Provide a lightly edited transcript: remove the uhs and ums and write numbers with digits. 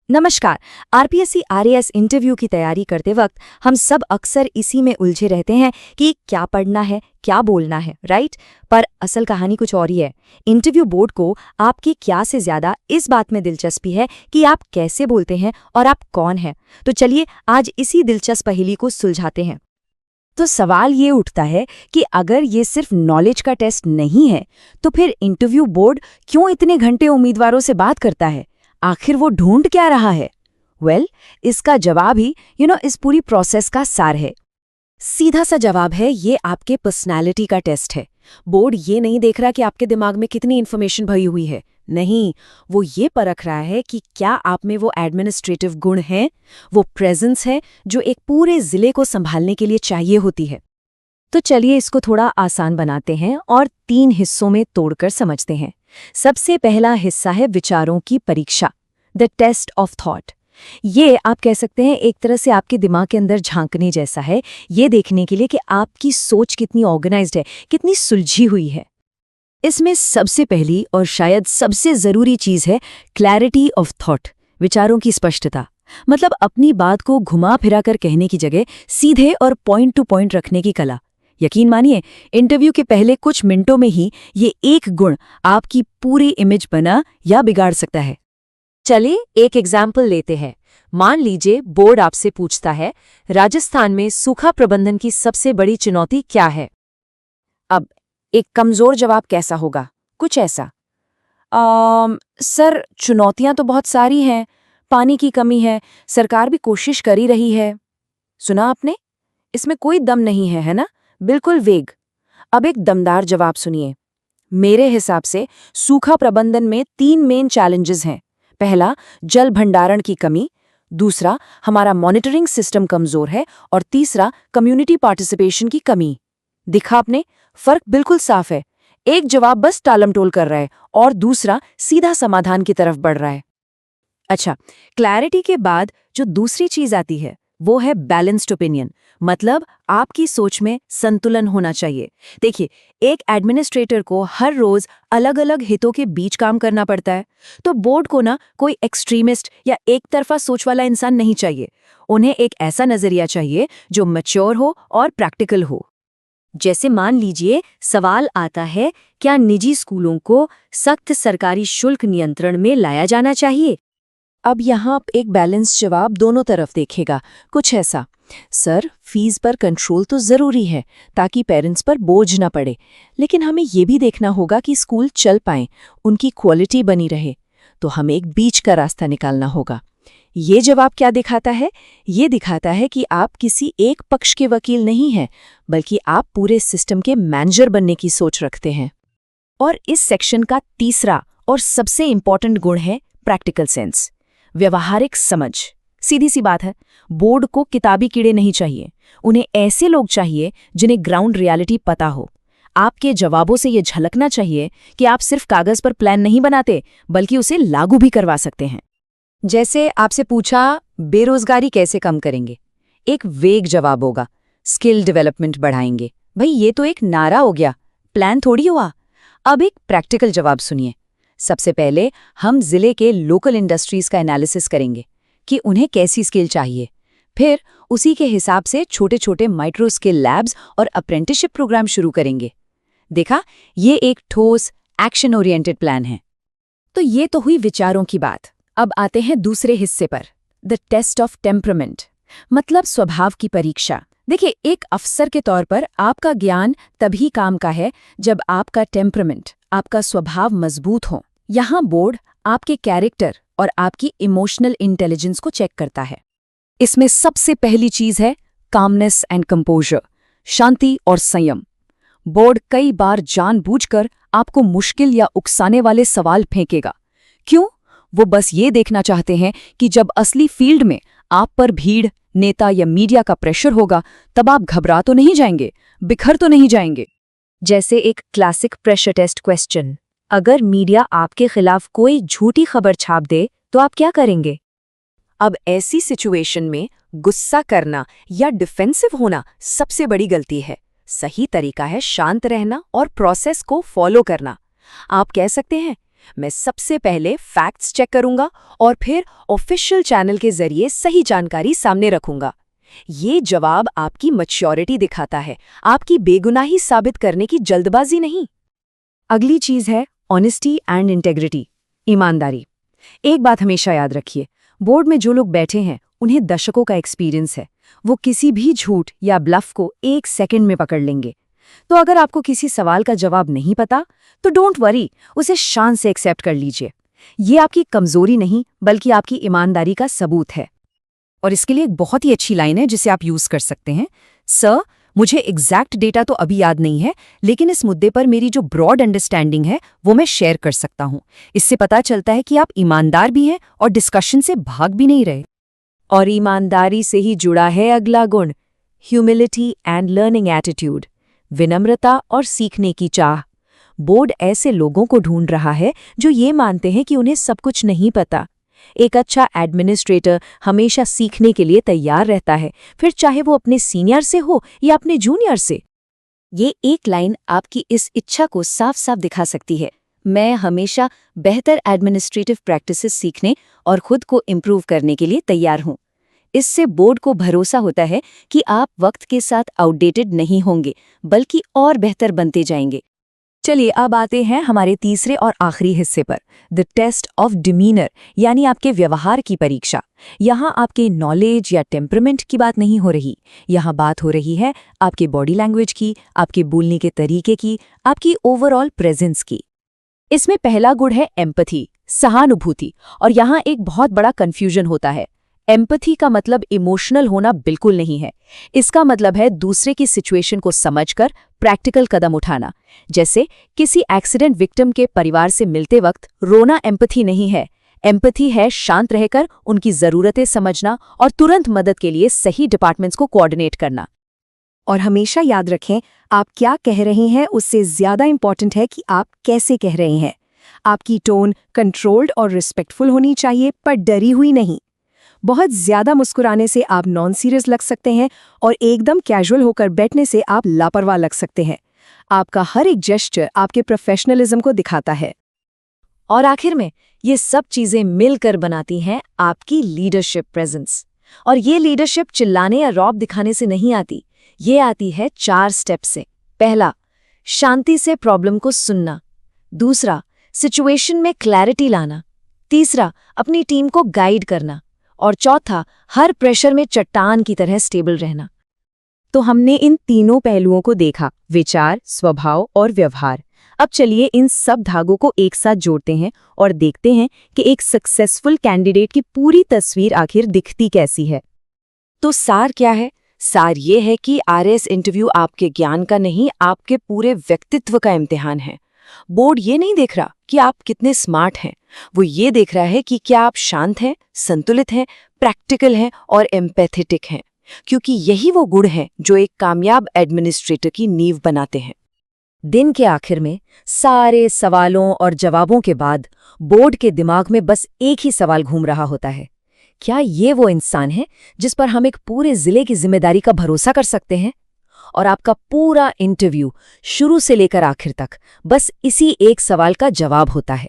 नमस्कार। RPSC RAS interview की तैयारी करते वक्त हम सब अक्सर इसी में उलझे रहते हैं कि क्या पढ़ना है, क्या बोलना है, राइट? पर असल कहानी कुछ और ही है। इंटरव्यू बोर्ड को आपकी क्या से ज्यादा इस बात में दिलचस्पी है कि आप कैसे बोलते हैं और आप कौन हैं। तो चलिए आज इसी दिलचस्प पहेली को सुलझाते हैं। तो सवाल ये उठता है कि अगर ये सिर्फ नॉलेज का टेस्ट नहीं है तो फिर इंटरव्यू बोर्ड क्यों इतने घंटे उम्मीदवारों से बात करता है? आखिर वो ढूंढ क्या रहा है? इसका जवाब ही इस पूरी प्रोसेस का सार है। सीधा सा जवाब है, ये आपके पर्सनालिटी का टेस्ट है। बोर्ड ये नहीं देख रहा कि आपके दिमाग में कितनी इन्फॉर्मेशन भरी हुई है, नहीं, वो ये परख रहा है कि क्या आप में वो एडमिनिस्ट्रेटिव गुण हैं, वो प्रेजेंस है जो एक पूरे जिले को संभालने के लिए चाहिए होती है। तो चलिए इसको थोड़ा आसान बनाते हैं और 3 हिस्सों में तोड़कर समझते हैं। सबसे पहला हिस्सा है विचारों की परीक्षा, द टेस्ट ऑफ थॉट। ये आप कह सकते हैं एक तरह से आपके दिमाग के अंदर झांकने जैसा है, ये देखने के लिए कि आपकी सोच कितनी ऑर्गेनाइज्ड है, कितनी सुलझी हुई है। इसमें सबसे पहली और शायद सबसे जरूरी चीज है क्लैरिटी ऑफ थॉट, विचारों की स्पष्टता। मतलब अपनी बात को घुमा फिरा कर कहने की जगह सीधे और पॉइंट टू पॉइंट रखने की कला। यकीन मानिए, इंटरव्यू के पहले कुछ मिनटों में ही ये एक गुण आपकी पूरी इमेज बना या बिगाड़ सकता है। चलिए एक एग्जाम्पल लेते हैं। मान लीजिए बोर्ड आपसे पूछता है, राजस्थान में सूखा प्रबंधन की सबसे बड़ी चुनौती क्या है? अब एक कमजोर जवाब कैसा होगा? कुछ ऐसा, सर चुनौतियां तो बहुत सारी हैं, पानी की कमी है, सरकार भी कोशिश कर ही रही है। सुना आपने? इसमें कोई दम नहीं है ना? बिल्कुल वेग। अब एक दमदार जवाब सुनिए। मेरे हिसाब से सूखा प्रबंधन में 3 मेन चैलेंजेस हैं। पहला, जल भंडारण की कमी। दूसरा, हमारा मॉनिटरिंग सिस्टम कमजोर है। और तीसरा, कम्युनिटी पार्टिसिपेशन की कमी। दिखा आपने? फर्क बिल्कुल साफ है। एक जवाब बस टालमटोल कर रहा है और दूसरा सीधा समाधान की तरफ बढ़ रहा है। अच्छा, क्लैरिटी के बाद जो दूसरी चीज आती है वो है बैलेंस्ड ओपिनियन। मतलब आपकी सोच में संतुलन होना चाहिए। देखिए, एक एडमिनिस्ट्रेटर को हर रोज अलग अलग हितों के बीच काम करना पड़ता है, तो बोर्ड को ना कोई एक्सट्रीमिस्ट या एक तरफा सोच वाला इंसान नहीं चाहिए। उन्हें एक ऐसा नजरिया चाहिए जो मैच्योर हो और प्रैक्टिकल हो। जैसे मान लीजिए सवाल आता है, क्या निजी स्कूलों को सख्त सरकारी शुल्क नियंत्रण में लाया जाना चाहिए? अब यहाँ एक बैलेंस जवाब दोनों तरफ देखेगा। कुछ ऐसा, सर फीस पर कंट्रोल तो जरूरी है ताकि पेरेंट्स पर बोझ ना पड़े, लेकिन हमें ये भी देखना होगा कि स्कूल चल पाएं, उनकी क्वालिटी बनी रहे। तो हमें एक बीच का रास्ता निकालना होगा। ये जवाब क्या दिखाता है? ये दिखाता है कि आप किसी एक पक्ष के वकील नहीं हैं, बल्कि आप पूरे सिस्टम के मैनेजर बनने की सोच रखते हैं। और इस सेक्शन का तीसरा और सबसे इंपॉर्टेंट गुण है प्रैक्टिकल सेंस, व्यवहारिक समझ। सीधी सी बात है, बोर्ड को किताबी कीड़े नहीं चाहिए, उन्हें ऐसे लोग चाहिए जिन्हें ग्राउंड रियलिटी पता हो। आपके जवाबों से ये झलकना चाहिए कि आप सिर्फ कागज पर प्लान नहीं बनाते, बल्कि उसे लागू भी करवा सकते हैं। जैसे आपसे पूछा, बेरोजगारी कैसे कम करेंगे? एक वेग जवाब होगा, स्किल डेवलपमेंट बढ़ाएंगे। भाई ये तो एक नारा हो गया, प्लान थोड़ी हुआ। अब एक प्रैक्टिकल जवाब सुनिए। सबसे पहले हम जिले के लोकल इंडस्ट्रीज का एनालिसिस करेंगे कि उन्हें कैसी स्किल चाहिए। फिर उसी के हिसाब से छोटे छोटे माइक्रो स्किल लैब्स और अप्रेंटिसशिप प्रोग्राम शुरू करेंगे। देखा, ये एक ठोस एक्शन ओरिएंटेड प्लान है। तो ये तो हुई विचारों की बात। अब आते हैं दूसरे हिस्से पर, द टेस्ट ऑफ टेम्परामेंट, मतलब स्वभाव की परीक्षा। देखिए, एक अफसर के तौर पर आपका ज्ञान तभी काम का है जब आपका टेम्परामेंट, आपका स्वभाव मजबूत हो। यहाँ बोर्ड आपके कैरेक्टर और आपकी इमोशनल इंटेलिजेंस को चेक करता है। इसमें सबसे पहली चीज है कामनेस एंड कंपोजर, शांति और संयम। बोर्ड कई बार जानबूझकर आपको मुश्किल या उकसाने वाले सवाल फेंकेगा। क्यों? वो बस ये देखना चाहते हैं कि जब असली फील्ड में आप पर भीड़, नेता या मीडिया का प्रेशर होगा, तब आप घबरा तो नहीं जाएंगे, बिखर तो नहीं जाएंगे। जैसे एक क्लासिक प्रेशर टेस्ट क्वेश्चन, अगर मीडिया आपके खिलाफ कोई झूठी खबर छाप दे तो आप क्या करेंगे? अब ऐसी सिचुएशन में गुस्सा करना या डिफेंसिव होना सबसे बड़ी गलती है। सही तरीका है शांत रहना और प्रोसेस को फॉलो करना। आप कह सकते हैं, मैं सबसे पहले फैक्ट्स चेक करूंगा और फिर ऑफिशियल चैनल के जरिए सही जानकारी सामने रखूंगा। ये जवाब आपकी मैच्योरिटी दिखाता है, आपकी बेगुनाही साबित करने की जल्दबाजी नहीं। अगली चीज है ऑनेस्टी एंड इंटेग्रिटी, ईमानदारी। एक बात हमेशा याद रखिए, बोर्ड में जो लोग बैठे हैं उन्हें दशकों का एक्सपीरियंस है। वो किसी भी झूठ या ब्लफ को 1 सेकंड में पकड़ लेंगे। तो अगर आपको किसी सवाल का जवाब नहीं पता तो डोंट वरी, उसे शान से एक्सेप्ट कर लीजिए। ये आपकी कमजोरी नहीं बल्कि आपकी ईमानदारी का सबूत है। और इसके लिए एक बहुत ही अच्छी लाइन है जिसे आप यूज कर सकते हैं। सर, मुझे एग्जैक्ट डेटा तो अभी याद नहीं है, लेकिन इस मुद्दे पर मेरी जो ब्रॉड अंडरस्टैंडिंग है वो मैं शेयर कर सकता हूं। इससे पता चलता है कि आप ईमानदार भी हैं और डिस्कशन से भाग भी नहीं रहे। और ईमानदारी से ही जुड़ा है अगला गुण, ह्यूमिलिटी एंड लर्निंग एटीट्यूड, विनम्रता और सीखने की चाह। बोर्ड ऐसे लोगों को ढूंढ रहा है जो ये मानते हैं कि उन्हें सब कुछ नहीं पता। एक अच्छा एडमिनिस्ट्रेटर हमेशा सीखने के लिए तैयार रहता है, फिर चाहे वो अपने सीनियर से हो या अपने जूनियर से। ये एक लाइन आपकी इस इच्छा को साफ साफ दिखा सकती है। मैं हमेशा बेहतर एडमिनिस्ट्रेटिव प्रैक्टिसेस सीखने और खुद को इम्प्रूव करने के लिए तैयार हूं। इससे बोर्ड को भरोसा होता है कि आप वक्त के साथ आउटडेटेड नहीं होंगे, बल्कि और बेहतर बनते जाएंगे। चलिए अब आते हैं हमारे तीसरे और आखिरी हिस्से पर, द टेस्ट ऑफ डिमीनर, यानी आपके व्यवहार की परीक्षा। यहाँ आपके नॉलेज या टेम्परामेंट की बात नहीं हो रही, यहाँ बात हो रही है आपके बॉडी लैंग्वेज की, आपके बोलने के तरीके की, आपकी ओवरऑल प्रेजेंस की। इसमें पहला गुण है एम्पैथी, सहानुभूति। और यहाँ एक बहुत बड़ा कंफ्यूजन होता है। एम्पैथी का मतलब इमोशनल होना बिल्कुल नहीं है। इसका मतलब है दूसरे की सिचुएशन को समझकर प्रैक्टिकल कदम उठाना। जैसे किसी एक्सीडेंट विक्टिम के परिवार से मिलते वक्त रोना एम्पैथी नहीं है। एम्पैथी है शांत रहकर उनकी ज़रूरतें समझना और तुरंत मदद के लिए सही डिपार्टमेंट्स को कोऑर्डिनेट करना। और हमेशा याद रखें, आप क्या कह रहे हैं उससे ज़्यादा इंपॉर्टेंट है कि आप कैसे कह रहे हैं। आपकी टोन कंट्रोल्ड और रिस्पेक्टफुल होनी चाहिए, पर डरी हुई नहीं। बहुत ज्यादा मुस्कुराने से आप नॉन सीरियस लग सकते हैं और एकदम कैजुअल होकर बैठने से आप लापरवाह लग सकते हैं। आपका हर एक जेस्चर आपके प्रोफेशनलिज्म को दिखाता है। और आखिर में ये सब चीजें मिलकर बनाती हैं आपकी लीडरशिप प्रेजेंस। और ये लीडरशिप चिल्लाने या रौब दिखाने से नहीं आती, ये आती है 4 स्टेप से। पहला, शांति से प्रॉब्लम को सुनना। दूसरा, सिचुएशन में क्लैरिटी लाना। तीसरा, अपनी टीम को गाइड करना। और चौथा, हर प्रेशर में चट्टान की तरह स्टेबल रहना। तो हमने इन तीनों पहलुओं को देखा, विचार, स्वभाव और व्यवहार। अब चलिए इन सब धागों को एक साथ जोड़ते हैं और देखते हैं कि एक सक्सेसफुल कैंडिडेट की पूरी तस्वीर आखिर दिखती कैसी है। तो सार क्या है? सार ये है कि आरएस इंटरव्यू आपके ज्ञान का नहीं, आपके पूरे व्यक्तित्व का इम्तिहान है। बोर्ड ये नहीं देख रहा कि आप कितने स्मार्ट हैं, वो ये देख रहा है कि क्या आप शांत हैं, संतुलित हैं, प्रैक्टिकल हैं और एम्पैथेटिक हैं, क्योंकि यही वो गुण हैं जो एक कामयाब एडमिनिस्ट्रेटर की नींव बनाते हैं। दिन के आखिर में सारे सवालों और जवाबों के बाद बोर्ड के दिमाग में बस एक ही सवाल घूम रहा होता है, क्या ये वो इंसान है जिस पर हम एक पूरे जिले की जिम्मेदारी का भरोसा कर सकते हैं? और आपका पूरा इंटरव्यू शुरू से लेकर आखिर तक बस इसी एक सवाल का जवाब होता है।